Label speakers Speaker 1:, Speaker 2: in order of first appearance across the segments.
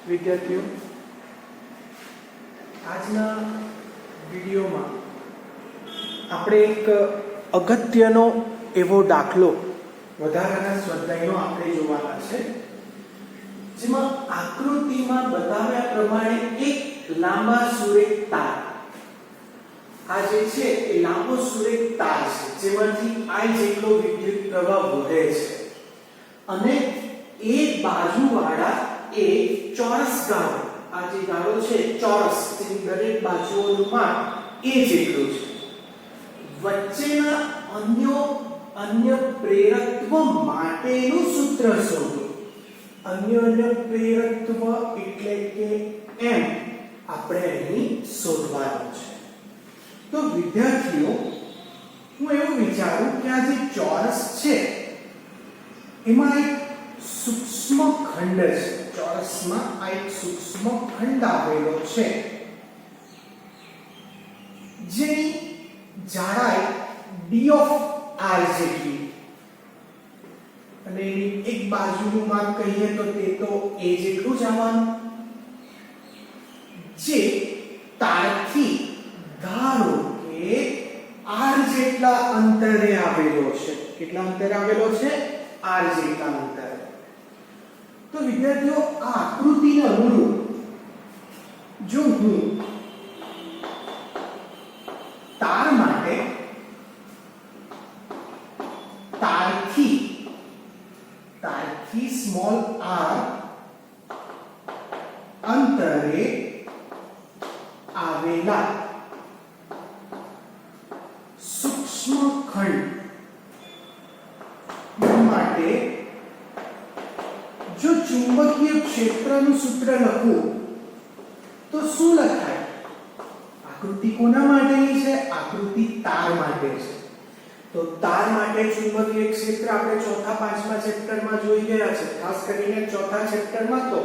Speaker 1: વિદ્યાર્થીઓ, આજના વિડીયોમાં આપણે એક અગત્યનો એવો દાખલો વધારાના સ્વાધ્યાયનો આપણે જોવાના છે, જેમાં આકૃતિમાં બતાવ્યા પ્રમાણે એક લાંબા સુરેખ તાર, આ જે છે એ લાંબો સુરેખ તાર છે જેમાંથી I જેટલો વિદ્યુત પ્રવાહ વહે છે અને એ બાજુવાળા એ ચોરસ ગાળો, આ જે ગાળો છે ચોરસ, તેની દરેક બાજુઓનું માપ a જેટલું છે. વચ્ચેના અન્ય પ્રેરકત્વ માટેનું સૂત્ર શોધો. અન્ય પ્રેરકત્વ એટલે કે m આપણે અહીં શોધવાનું છે. તો વિદ્યાર્થીઓ, હું એવું વિચારું કે આ જે ચોરસ છે એમાં એક સૂક્ષ્મ ખંડ છે. ચોરસમાં આ એક સૂક્ષ્મ ખંડ આવેલો છે જેની જાડાઈ d ઓફ r જેટલી, અને એની એક બાજુનું માપ કહીએ તો તે તો a જેટલું જ આવવાનું, જે તારથી ધારો કે r જેટલા અંતરે આવેલો છે. કેટલા અંતરે આવેલો છે? r જેટલા અંતરે. તો વિદ્યાર્થીઓ, આ આકૃતિને અનુરૂપ જો હું તાર માટે તારથી સ્મોલ r અંતરે આવેલા સૂક્ષ્મ ખંડ માટે જો ચુંબકીય ક્ષેત્રનું સૂત્ર લખું તો શું લખાય? આકૃતિ કોના માટેની છે? આકૃતિ તાર માટે છે. તો તાર માટે ચુંબકીય ક્ષેત્ર આપણે ચોથા પાંચમા ચેપ્ટરમાં જોઈ ગયા છે. ખાસ કરીને ચોથા ચેપ્ટરમાં તો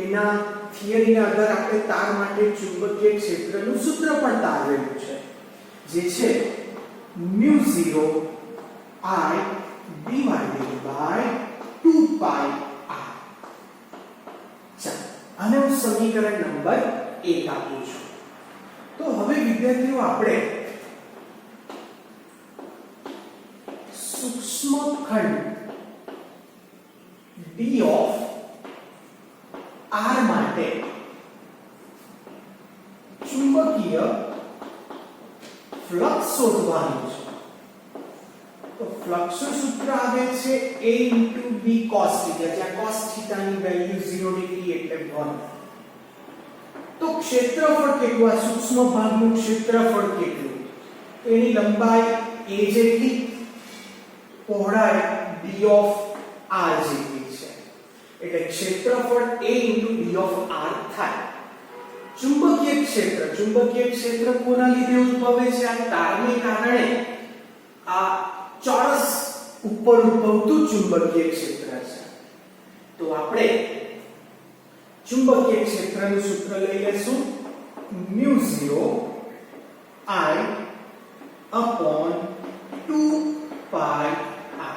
Speaker 1: એના થિયરીના આધારે આપણે તાર માટે ચુંબકીય ક્ષેત્રનું સૂત્ર પણ તારવેલું છે, જે છે μ0 I divided by 2 pi r. ચાલો, આને હું સમીકરણ નંબર 1 આપું છું. તો હવે વિદ્યાર્થીઓ, આપણે સૂક્ષ્મ ખંડ d ઓફ r માટે ચુંબકીય ફ્લક્સ શોધવાનું છે. તો ફ્લક્સનું સૂત્ર આવે છે a * b cos θ, જ્યાં cos θ ની વેલ્યુ 0 ડિગ્રી એટલે 1. તો ક્ષેત્રફળ કેટલું? આ સૂક્ષ્મ ભાગનું ક્ષેત્રફળ કેટલું? તો એની લંબાઈ a જેટલી, પહોળાઈ d ઓફ r જેટલી છે. એટલે ક્ષેત્રફળ a * d ઓફ r થાય. ચુંબકીય ક્ષેત્ર કોના લીધે ઉદ્ભવે છે? આ તારને કારણે આ ચોરસ ઉપર ઉદ્ભવતું ચુંબકીય ક્ષેત્ર છે. તો આપણે ચુંબકીય ક્ષેત્રનું સૂત્ર લઈ લેશું μ0 I upon 2 pi r.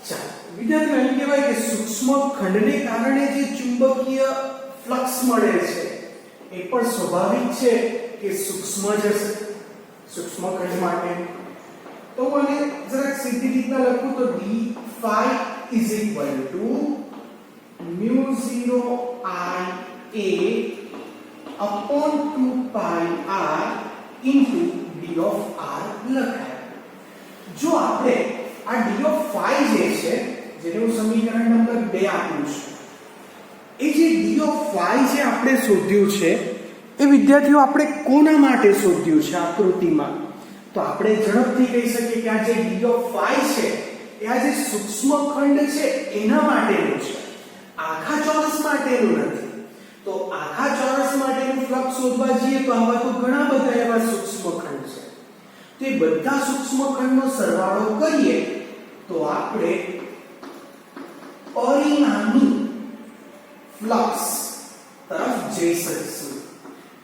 Speaker 1: ચાલો વિદ્યાર્થીઓ, એમ કહેવાય કે સૂક્ષ્મ ખંડને કારણે જે ચુંબકીય ફ્લક્સ મળે છે એ પણ સ્વાભાવિક છે કે સૂક્ષ્મ જ હશે. સૂક્ષ્મ ખંડ માટે તો મને જરાક સીધી રીતના લખું તો d phi is equal to μ0 I a upon 2 pi r into d of r લખાય. જો આપણે આ d of phi જે છે, જેને હું સમીકરણ નંબર 2 આપું છું, એ જે d of phi જે આપણે શોધ્યું છે એ વિદ્યાર્થીઓ આપણે કોના માટે શોધ્યું છે? આકૃતિમાં તો આપણે ઝડપથી કહી શકીએ કે આ જે d of phi છે એ આ જે સૂક્ષ્મ ખંડ છે એના માટેનું છે, આખા ચોરસ માટેનું નથી. તો આખા ચોરસ માટેનું ફ્લક્સ શોધવા જઈએ તો આવા તો ઘણા બધા એવા સૂક્ષ્મ ખંડ છે. તો એ બધા સૂક્ષ્મ ખંડનો સરવાળો કરીએ તો આપણે પરિણામી ફ્લક્સ તરફ જઈ શકીશું.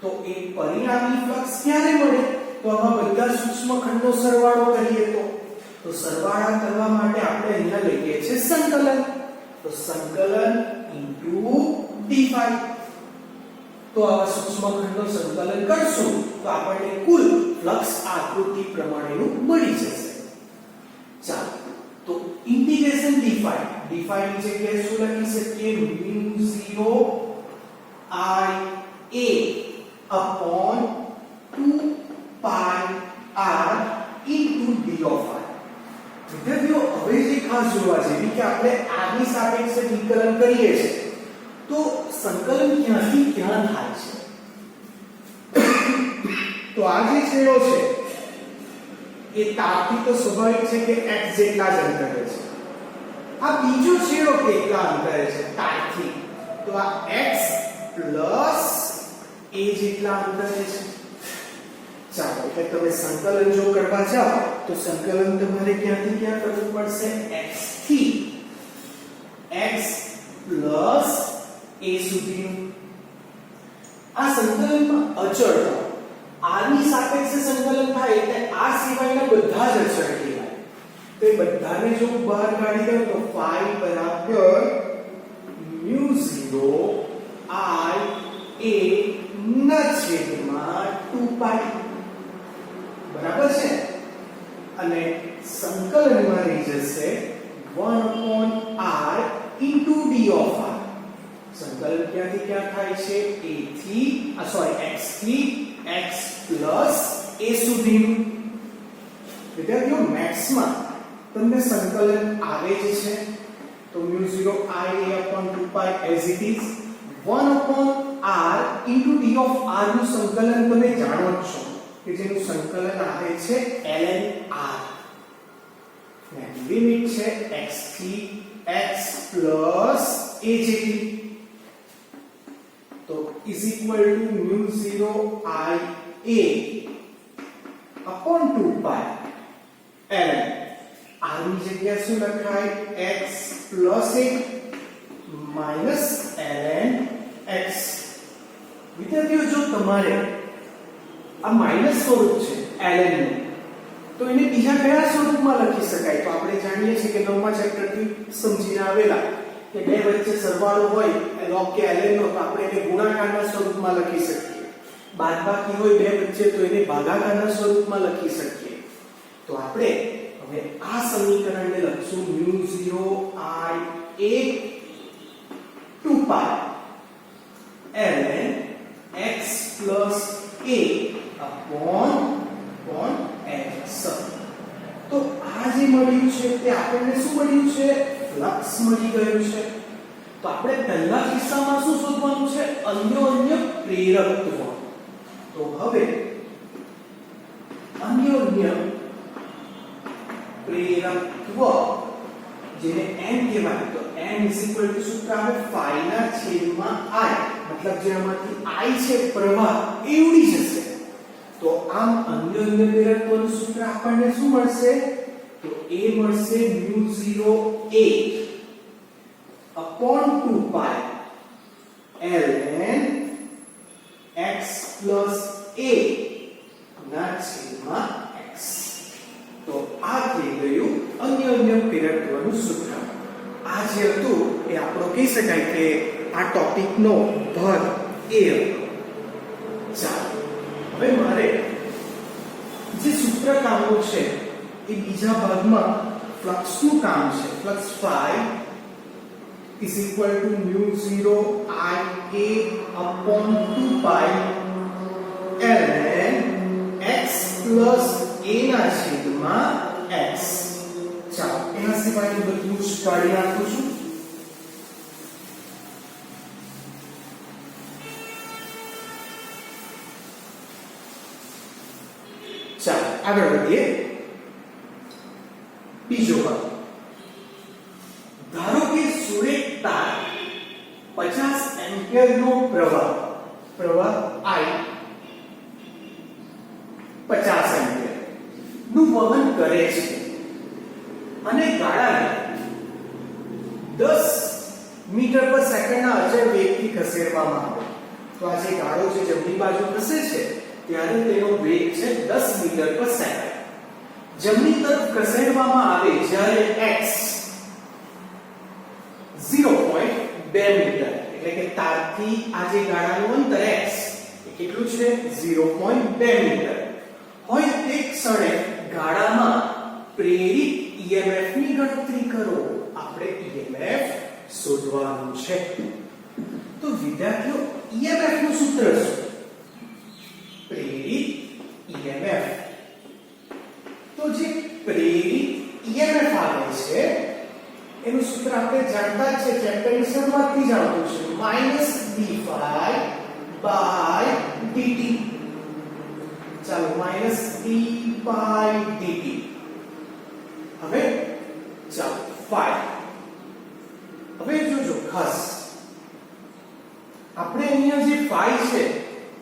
Speaker 1: તો એ પરિણામી ફ્લક્સ ક્યારે મળે? તો આમાં બધા સૂક્ષ્મ ખંડનો સરવાળો કરીએ તો સરવાળા કરવા માટે આપણે અહીંયા લઈએ છીએ સંકલન. તો સંકલન ઇન્ટુ d5. તો આવા સૂક્ષ્મખંડનો સંકલન કરશું તો આપણને કુલ ફ્લક્સ આકૃતિ પ્રમાણેનું મળી જશે. ચાલો તો ઇન્ટિગ્રેશન d5 ની જગ્યાએ શું લખી શકીએ? μ0 I a upon 2 pi r into d of r. વિદ્યાર્થીઓ હવે જે ખાસ જોવા જેવી કે આપણે r ની સાપેક્ષે વિકલન કરીએ છીએ તો સંકલન ક્યાંથી ક્યાં થાય છે? તો આ જે છેડો છે એ તારથી તો સ્વાભાવિક છે કે x જેટલા જ અંતરે છે. આ બીજો છેડો કેટલા અંતરે છે તારથી? તો આ x પ્લસ a જેટલા અંતરે છે. ચાલો એટલે તમે સંકલન જો કરવા જાઓ તો સંકલન તમારે ક્યાંથી ક્યાં કરવું પડશે? x થી x પ્લસ a સુધીનું. આ સંકલનમાં અચળ r ની સાપેક્ષે સંકલન થાય એટલે r સિવાયના બધા જ અચળ કહેવાય. તો એ બધાને જો બહાર કાઢી દઉં તો phi બરાબર μ0 I a ના છેદમાં 2 pi બરાબર છે. અને સંકલનમાં રહી જશે 1/r into d of r. સંકલન ક્યાંથી ક્યાં થાય છે? a થી x થી x plus a સુધીનું. વિદ્યાર્થીઓ મેથ્સમાં તમને સંકલન આવે જ છે તો μ0 I a upon 2 pi as it is 1/r into d of r નું સંકલન તમે જાણો જ છો કે જેનું સંકલન આવે છે ln r. ને લિમિટ છે x થી x plus a જેટલી. તો is equal to μ0 I a upon 2 pi ln r ની જગ્યાએ શું લખાય? x plus a minus ln x. વિદ્યાર્થીઓ જો તમારે આ માઈનસ સ્વરૂપ છે ln નું તો એને બીજા કયા સ્વરૂપમાં લખી શકાય? તો આપણે જાણીએ છીએ કે 9મા ચેપ્ટરથી સમજીને આવેલા કે બે વચ્ચે સરવાળો હોય log કે ln નો તો આપણે એને ગુણાકારના સ્વરૂપમાં લખી શકીએ. બાદબાકી હોય બે વચ્ચે તો એને ભાગાકારના સ્વરૂપમાં લખી શકીએ. તો આપણે હવે આ સમીકરણને લખશું μ0 I a 2 pi ln x plus a upon x. તો આ જે મળ્યું છે તે આપણને શું મળ્યું છે? ફ્લક્સ મળી ગયું છે. તો આપણે પહેલા કિસ્સામાં શું શોધવાનું છે? અન્યોન્ય પ્રેરકત્વ. તો હવે અન્યોન્ય પ્રેરકત્વ જેને n કહેવાય તો n સૂત્ર આવે phi ના છેદમાં I. મતલબ જે આમાંથી I છે પ્રવાહ એ ઉડી જશે. તો આમ અન્યોન્ય પ્રેરકત્વનું સૂત્ર આપણને શું મળશે? તો એ મળશે μ0 a upon 2 pi ln x plus a ના છેદમાં x. તો આ થઈ ગયું અન્યોન્ય પ્રેરકત્વનું સૂત્ર. આ જે હતું એ આપણો કહી શકાય કે આ ટોપિકનો ભાગ એ હતો. ચાલો હવે મારે જે સૂત્ર કામો છે એ બીજા ભાગમાં ફ્લક્સનું કામ છે. Flux phi is equal to μ0 I a upon 2 pi ln x plus a ના છેદમાં x. ચાલો એના સિવાયનું બધું જ કાઢી નાખું છું. ચાલો આગળ વધીએ. બીજો ભાગ. ધારો કે સુરેખ તાર 50 એમ્પિયર નો પ્રવાહ I 50 એમ્પિયર નું વહન કરે છે અને ગાળાને 10 મીટર પર સેકન્ડના અચળ વેગથી ખસેડવામાં આવે. તો આ જે ગાળો છે જમણી બાજુ ખસે છે ત્યારે તેનો વેગ છે 10 મીટર પર સેકન્ડ. જમણી તરફ ખસેડવામાં આવે જ્યારે x 0 0.2 મીટર એટલે કે તારથી આ જે ગાળાનું અંતર x એ કેટલું છે 0.2 મીટર હોય તે ક્ષણે ગાળામાં પ્રેરિત EMF ની ગણતરી કરો આપણે EMF શોધવાનું છે તો વિદ્યાર્થીઓ EMF નું સૂત્ર શું પ્રેરિત EMF તો જે પ્રેરિત EMF આવે છે એનું સૂત્ર આપણે જાણતા છે ચેપ્ટરની શરૂઆતથી જ આવતું છે -d∅dt ચાલો -d∅dt હવે ચાલો phi હવે જોજો ખાસ આપણે અહીંયા જે phi છે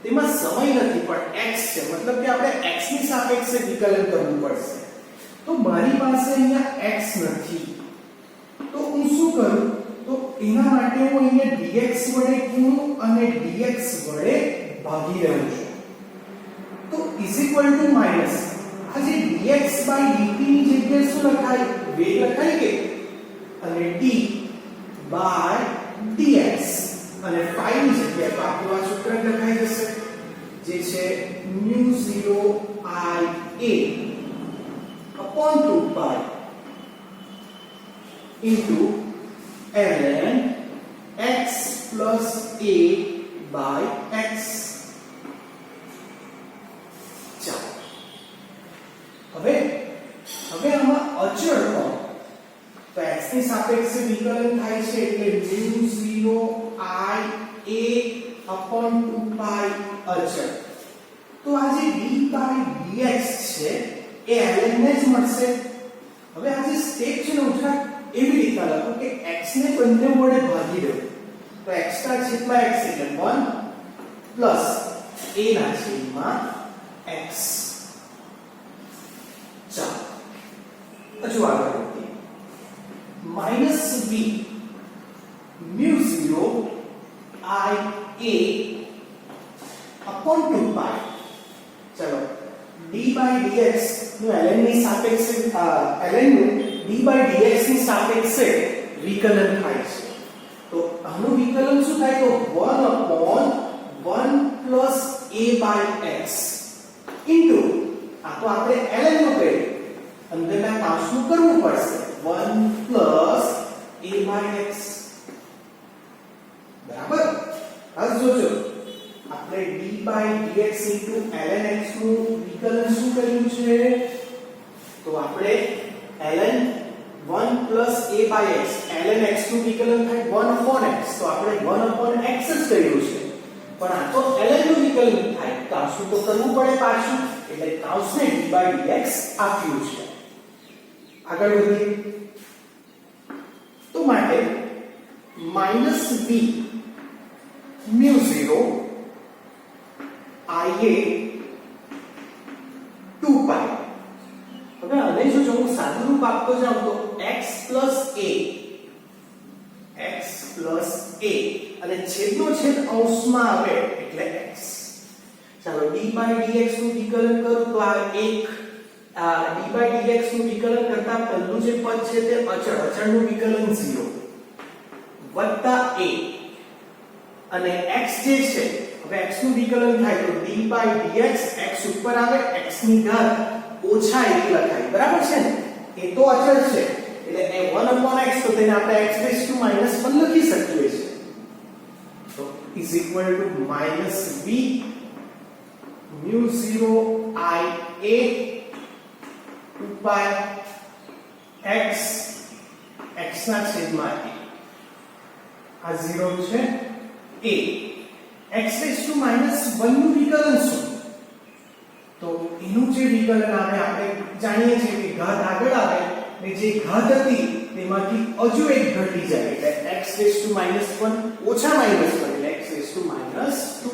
Speaker 1: તેમાં સમય નથી પણ x છે મતલબ કે આપણે x ની સાપેક્ષે વિકલન કરવું પડશે તો મારી પાસે અહીંયા x નથી તો હું શું કરું તો એના માટે હું અહીંયા dx વડે ગુણું અને dx વડે ભાગી રહ્યો છું તો માઈનસ આ જે dx dt ની જગ્યાએ શું લખાય વેગ લખાય કે અને d dx અને phi ની જગ્યાએ તો આપણું આ સૂત્ર લખાઈ જશે જે છે μ0 I a upon 2 pi into ln x plus a by x ચાલો હવે આમાં અચળ કોણ તો x ની સાપેક્ષે વિકલન થાય છે એટલે μ0 I a upon 2 pi અચળ તો આ જે d by dx છે એ ln ને જ મળશે હવે આ જે સ્ટેપ છે ને ઉઠા એવી રીતે લખો કે x ને બંને વડે ભાગી દો તો x ના છેદમાં x એટલે 1 પ્લસ a ના છેદમાં x ચાલો હજુ આગળ વધીએ -v μ0 I a upon 2 pi ચલો d by dx નું ln ની સાપેક્ષે ln નું d by dx ની સાપેક્ષે વિકલન થાય છે તો આનું વિકલન શું થાય તો 1 upon 1 plus a by x into આ તો આપણે ln નું કરીએ અંદરના કાંસનું કરવું પડશે 1 plus a by x બરાબર આ જોજો આપણે d by dx into ln x નું વિકલન શું કર્યું છે તો આપણે ln 1 plus a by x ln x નું વિકલન થાય 1 upon x તો આપણે 1 upon x જ કર્યું છે પણ આ તો ln નું વિકલન થાય કાંસનું તો કરવું પડે પાછું એટલે કાંસને d by dx આપ્યું છે આગળ વધીએ તો માટે -v μ0 IA 2 pi હવે આને જો હું સાદું રૂપ આપતો જાઉં તો x a અને છેદનો છેદ અંશમાં આવે એટલે x ચાલો d by dx નું વિકલન કરું તો આ એક d by dx નું વિકલન કરતા પહેલું જે પદ છે તે અચળનું વિકલન 0 વત્તા a અને x જે છે હવે x નું વિકલન થાય તો d by dx x ઉપર આવે x ની ઘાત ઓછા 1 લખાય બરાબર છે ને એ તો અચળ છે એટલે એ 1 upon x તો તેને આપણે x raised to -1 લખી શકીએ છીએ તો is equal to -v μ0 I a 2 pi x x ના છેદમાં a આ 0 છે a x raised to -1 નું વિકલન શું તો એનું જે વિકલન આવે આપણે જાણીએ છીએ કે ઘાત આગળ આવે ને જે ઘાત હતી તેમાંથી હજુ એક ઘટી જાય એટલે x raised to -1 ઓછા -1 એટલે x raised to -2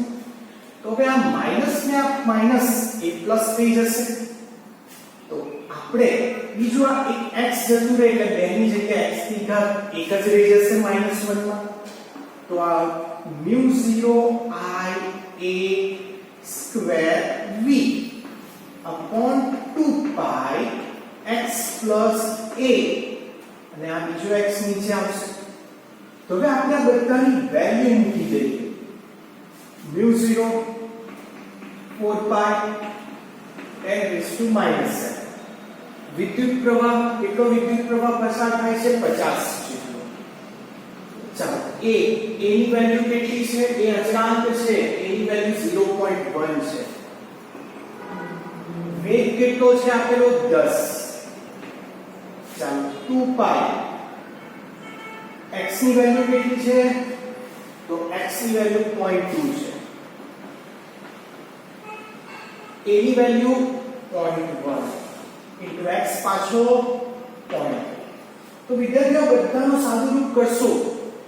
Speaker 1: તો હવે આ માઈનસ ને આ માઈનસ એ પ્લસ થઈ જશે તો આપણે બીજું આ એક x જતું રહે એટલે 2 ની જગ્યાએ x ની ઘાત એક જ રહી જશે -1 માં તો આ μ0 I a square v upon 2 pi x plus a અને આ બીજો x નીચે આવશે તો હવે આપણે આ બધાની વેલ્યુ મૂકી દઈએ. μ0 4 pi 10⁻⁷. વિદ્યુત પ્રવાહ કેટલો વિદ્યુત પ્રવાહ પસાર થાય છે? 50 જેટલો. ચાલો a ની વેલ્યુ કેટલી છે? એ અચળાંક છે, a ની વેલ્યુ 0.1 છે. વેગ કેટલો છે આપેલો? 10. ચાલો 2 pi. x ની વેલ્યુ કેટલી છે? તો x ની વેલ્યુ 0.2 છે. a ની વેલ્યુ 0.1 into x પાછો 0. તો વિદ્યાર્થીઓ બધાનો સાદુરૂપ કરશો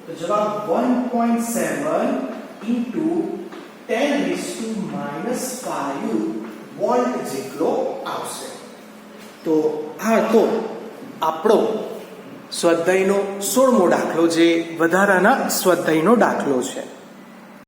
Speaker 1: તો જવાબ 1.7 into 10⁻⁵ વોલ્ટ જેટલો આવશે. તો આ તો આપણો સ્વાધ્યાયનો 16મો દાખલો, જે વધારાના સ્વાધ્યાયનો દાખલો છે.